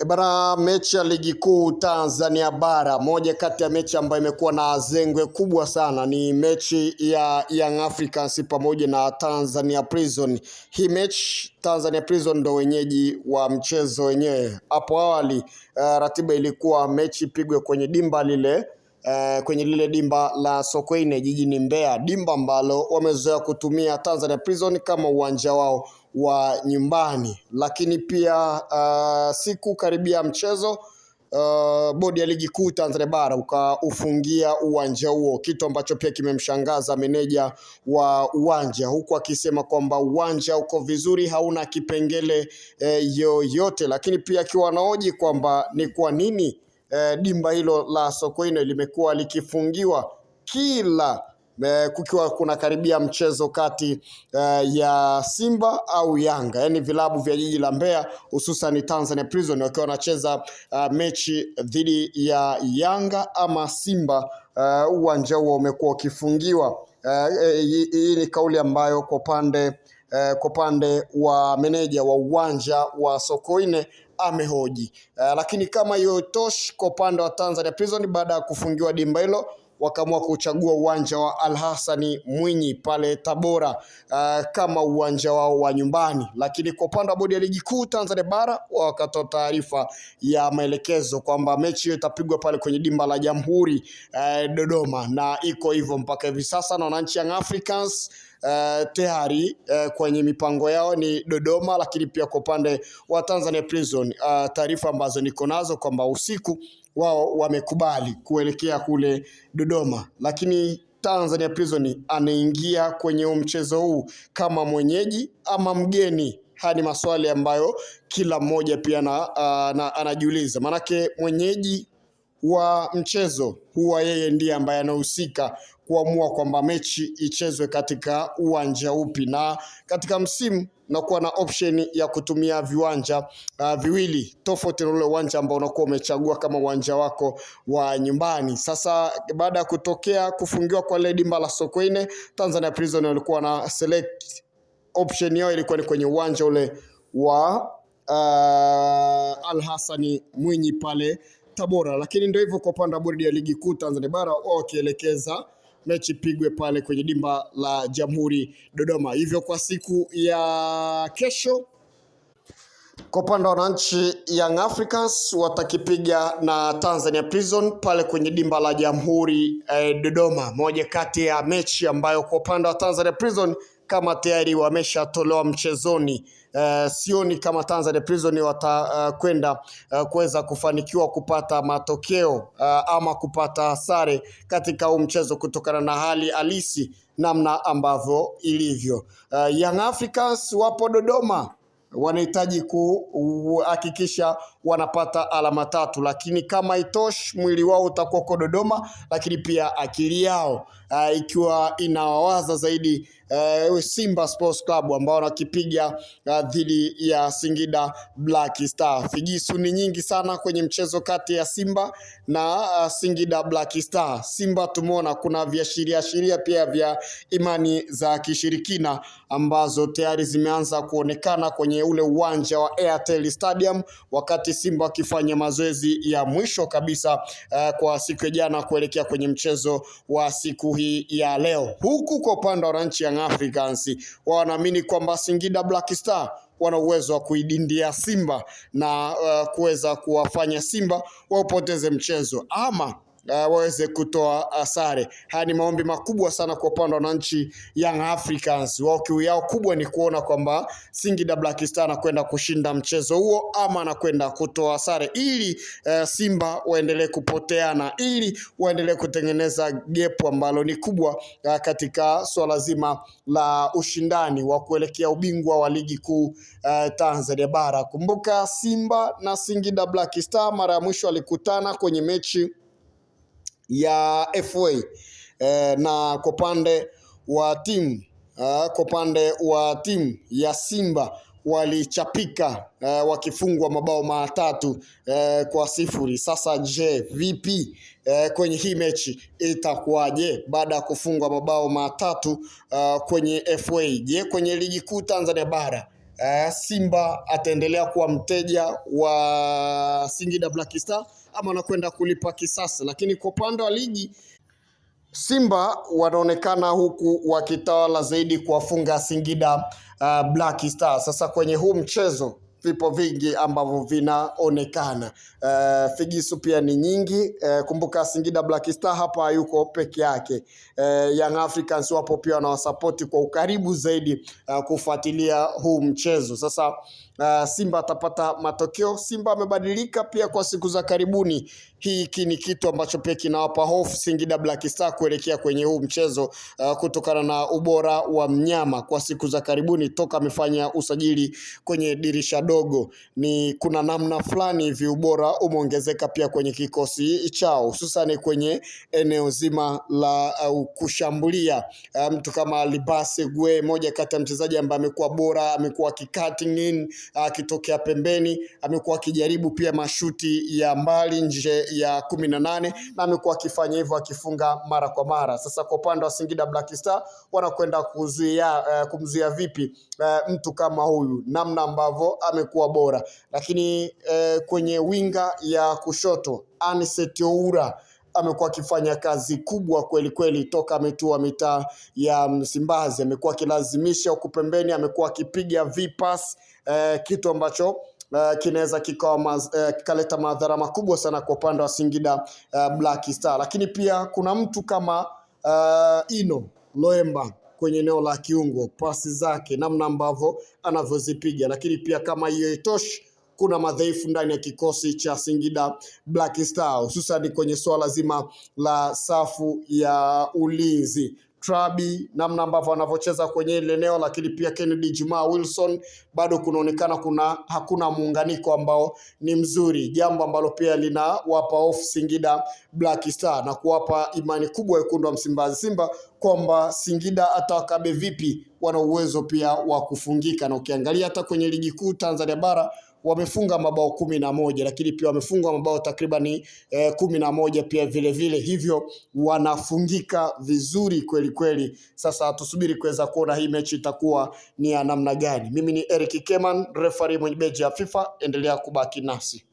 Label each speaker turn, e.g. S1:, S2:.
S1: Bana, mechi ya ligi kuu Tanzania bara, moja kati ya mechi ambayo imekuwa na zengwe kubwa sana ni mechi ya Young Africans pamoja na Tanzania Prison. Hii mechi Tanzania Prison ndo wenyeji wa mchezo wenyewe. Hapo awali ratiba ilikuwa mechi pigwe kwenye dimba lile kwenye lile dimba la Sokoine jijini Mbeya, dimba ambalo wamezoea kutumia Tanzania Prison kama uwanja wao wa nyumbani. Lakini pia siku karibia mchezo bodi ya ligi kuu Tanzania bara ukaufungia uwanja huo, kitu ambacho pia kimemshangaza meneja wa uwanja, huku akisema kwamba uwanja uko vizuri, hauna kipengele yoyote. Lakini pia akiwa anahoji kwamba ni kwa nini dimba hilo la Sokoine limekuwa likifungiwa kila kukiwa kuna karibia mchezo kati ya Simba au Yanga, yani vilabu vya jiji la Mbeya, hususan Tanzania Prison wakiwa wanacheza mechi dhidi ya Yanga ama Simba, uwanja huo umekuwa ukifungiwa. Hii ni kauli ambayo kwa upande wa meneja wa uwanja wa Sokoine amehoji. Lakini kama hiyo tosh, kwa upande wa Tanzania Prison, baada ya kufungiwa dimba hilo wakaamua kuchagua uwanja wa Al Hassan Mwinyi pale Tabora kama uwanja wao wa nyumbani. Lakini kwa upande wa bodi ya ligi kuu Tanzania bara wakatoa taarifa ya maelekezo kwamba mechi hiyo itapigwa pale kwenye dimba la Jamhuri Dodoma, na iko hivyo mpaka hivi sasa, na wananchi Young Africans tayari kwenye mipango yao ni Dodoma. Lakini pia kwa upande wa Tanzania Prison, taarifa ambazo niko nazo kwamba usiku wao wamekubali kuelekea kule Dodoma, lakini Tanzania Prison anaingia kwenye mchezo huu kama mwenyeji ama mgeni. Haya ni maswali ambayo kila mmoja pia anajiuliza, manake mwenyeji wa mchezo huwa yeye ndiye ambaye anahusika kuamua kwamba mechi ichezwe katika uwanja upi, na katika msimu na kuwa na option ya kutumia viwanja viwili tofauti na ule uwanja ambao unakuwa umechagua kama uwanja wako wa nyumbani. Sasa baada ya kutokea kufungiwa kwa ile dimba la Sokoine, Tanzania Prison walikuwa na select option yao ilikuwa ni kwenye uwanja ule wa Al Hassan Mwinyi pale Tabora. Lakini ndio hivyo, kwa upande wa bodi ya ligi kuu Tanzania bara wao wakielekeza mechi pigwe pale kwenye dimba la Jamhuri Dodoma. Hivyo kwa siku ya kesho, kwa upande wa wananchi Young Africans watakipiga na Tanzania Prison pale kwenye dimba la Jamhuri Dodoma, moja kati ya mechi ambayo kwa upande wa Tanzania Prison kama tayari wameshatolewa mchezoni. Sioni kama Tanzania Prison watakwenda kuweza kufanikiwa kupata matokeo ama kupata sare katika huu mchezo kutokana na hali halisi namna ambavyo ilivyo. Young Africans wapo Dodoma, wanahitaji kuhakikisha wanapata alama 3, lakini kama itoshi mwili wao utakuwa kwa Dodoma, lakini pia akili yao ikiwa inawawaza zaidi Simba Sports Club ambao wanakipiga dhidi ya Singida Black Star. Figisu ni nyingi sana kwenye mchezo kati ya Simba na Singida Black Star. Simba tumeona kuna viashiria pia vya imani za kishirikina ambazo tayari zimeanza kuonekana kwenye ule uwanja wa Airtel Stadium, wakati Simba wakifanya mazoezi ya mwisho kabisa kwa siku ya jana kuelekea kwenye mchezo wa siku hii ya leo. Huku kwa upande wa wananchi Young Africans wanaamini kwamba Singida Black Star wana uwezo wa kuidindia Simba na kuweza kuwafanya Simba wapoteze mchezo ama waweze kutoa sare. Haya ni maombi makubwa sana kwa upande wa wananchi Young Africans. Wao kiu yao kubwa ni kuona kwamba Singida Black Star anakwenda kushinda mchezo huo ama anakwenda kutoa sare, ili Simba waendelee kupoteana, ili waendelee kutengeneza gap ambalo ni kubwa katika swala zima la ushindani wa kuelekea ubingwa wa ligi kuu Tanzania bara. Kumbuka Simba na Singida Black Star mara ya mwisho walikutana kwenye mechi ya FA na kwa upande wa timu ya Simba walichapika wakifungwa mabao 3-0. Sasa je, vipi kwenye hii mechi itakuwaje baada ya kufungwa mabao 3 kwenye FA? Je, kwenye ligi kuu Tanzania bara Simba ataendelea kuwa mteja wa Singida Black Star ama anakwenda kulipa kisasi. Lakini kwa upande wa ligi, Simba wanaonekana huku wakitawala zaidi kuwafunga Singida Black Star. Sasa kwenye huu mchezo vipo vingi ambavyo vinaonekana. Figisu pia ni nyingi. Kumbuka Singida Black Star hapa yuko peke yake. Young Africans wapo pia wanawasapoti kwa ukaribu zaidi kufuatilia huu mchezo. Sasa Simba atapata matokeo. Simba amebadilika pia kwa siku za karibuni. Hiki ni kitu ambacho pia kinawapa hofu Singida Black Star kuelekea kwenye huu mchezo kutokana na ubora wa mnyama kwa siku za karibuni toka amefanya usajili kwenye dirisha dogo. Kuna namna fulani hivi ubora umeongezeka pia kwenye kikosi chao, hususan kwenye eneo zima la kushambulia. Mtu kama Libase Gwe, moja kati ya mchezaji ambaye amekuwa bora, amekuwa cutting in akitokea pembeni, amekuwa akijaribu pia mashuti ya mbali nje ya 18 na amekuwa akifanya hivyo akifunga mara kwa mara. Sasa kwa upande wa Singida Black Star wanakwenda kumzuia vipi mtu kama huyu, namna ambavyo amekuwa bora. Lakini kwenye winga ya kushoto Anicet Oura amekuwa akifanya kazi kubwa kweli kweli toka ametua mitaa ya Msimbazi. Amekuwa akilazimisha huku pembeni, amekuwa akipiga vipas, kitu ambacho kinaweza kikaleta madhara makubwa sana kwa upande wa Singida Black Star. Lakini pia kuna mtu kama Ino Loemba kwenye eneo la kiungo, pasi zake, namna ambavyo anavyozipiga. Lakini pia kama hiyo itoshi, kuna madhaifu ndani ya kikosi cha Singida Black Star, hususan kwenye swala zima la safu ya ulinzi. Trabi, namna ambavyo anavyocheza kwenye ile eneo, lakini pia Kennedy Juma Wilson bado kunaonekana hakuna muunganiko ambao ni mzuri, jambo ambalo pia linawapa off Singida Black Star na kuwapa imani kubwa wekundu wa Msimbazi Simba kwamba Singida atawakabe vipi, wana uwezo pia wa kufungika. Na ukiangalia hata kwenye ligi kuu Tanzania bara wamefunga mabao 11, lakini pia wamefunga mabao takribani 11 pia vile, hivyo wanafungika vizuri kweli kweli. Sasa tusubiri kuweza kuona hii mechi itakuwa ni ya namna gani. Mimi ni Eric Keman, referee mwenye beji ya FIFA, endelea kubaki nasi.